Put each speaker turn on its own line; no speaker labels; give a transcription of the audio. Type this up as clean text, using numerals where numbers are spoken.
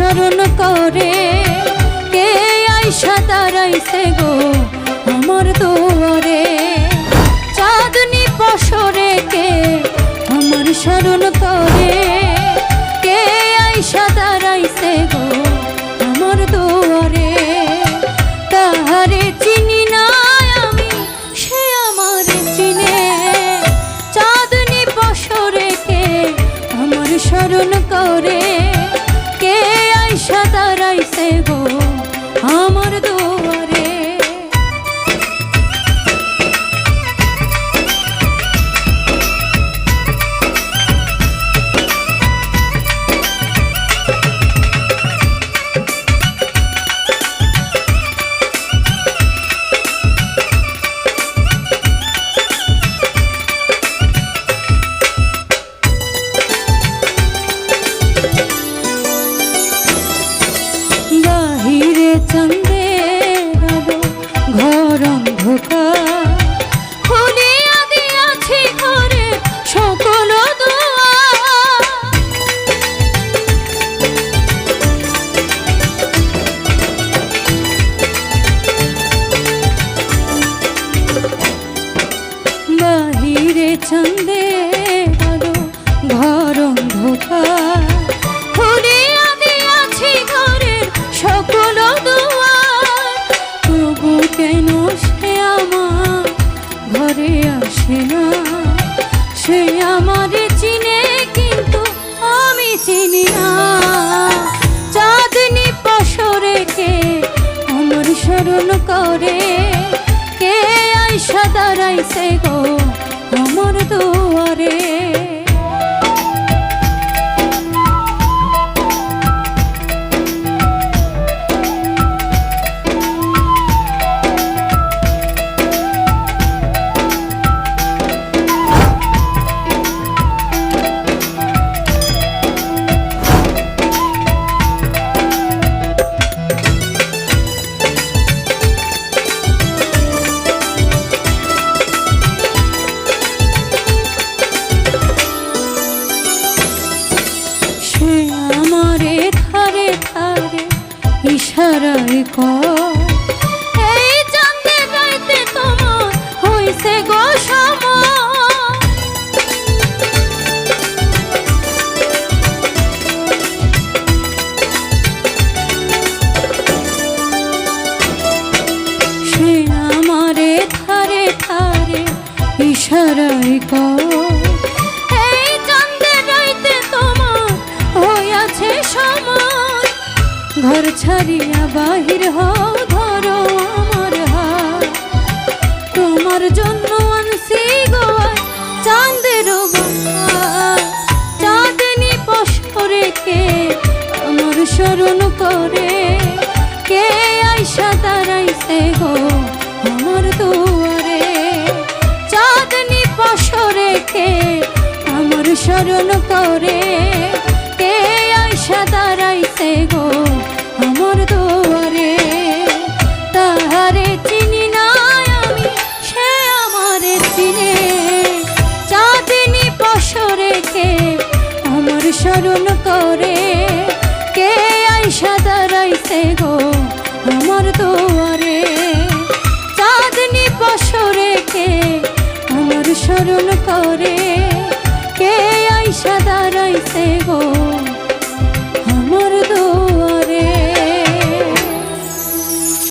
স্মরণ করে কে আইসা দাঁড়াইছে গো আমার দুয়ারে। চাঁদনি পশরে কে আমার স্মরণ করে কে আইসা দাঁড়াইছে গো আমার দুয়ারে। তাহারে চিনি না আমি সে আমার চিনে, চাঁদনি পশরে কে আমার স্মরণ করে কে আইসা দাঁড়াইছে গো আমার দুয়ারে। চাঁদের আলো ঘর অন্ধকার, খুলিয়া দিয়াছি ঘরে সকল দুয়ার। বাহিরে চাঁদের আলো ঘর অন্ধকার, খুলিয়া দিয়াছি ঘরের সকল দুয়ার। তবু কেন সে আমার ঘরে আসে না, সে আমারে চিনে কিন্তু আমি চিনি না। চাঁদনি পশরে কে আমার স্মরণ করে কে আইসা দাঁড়াইছে গো আমার দুয়ারে। ইশারায় কয় এই চাঁদের রাইতে তোমার হইছে গো সময়। সে আমারে ধারে ধারে ইশারায় কয় এই চাঁদের রাইতে তোমার হইয়াছে সময়। ঘর ছাড়িয়া বাহির হও ধরো আমার হাত, তোমার জন্য আনছি গোয়ায় চাঁদের বাহার। চাঁদনি পশরে কে আমার স্মরণ করে কে আইসা দাঁড়াইছে গো আমার দুয়ারে। চাঁদনি পশরে কে আমার স্মরণ করে কে আইসা দাঁড়াইছে গো আমার দুয়ারে। তাহারে চিনি না আমি সে আমারে চিনে, চাঁদনি পশরে কে আমার স্মরণ করে কে আইসা দাঁড়াইছে গো আমার দুয়ারে। চাঁদনি পশরে কে আমার স্মরণ করে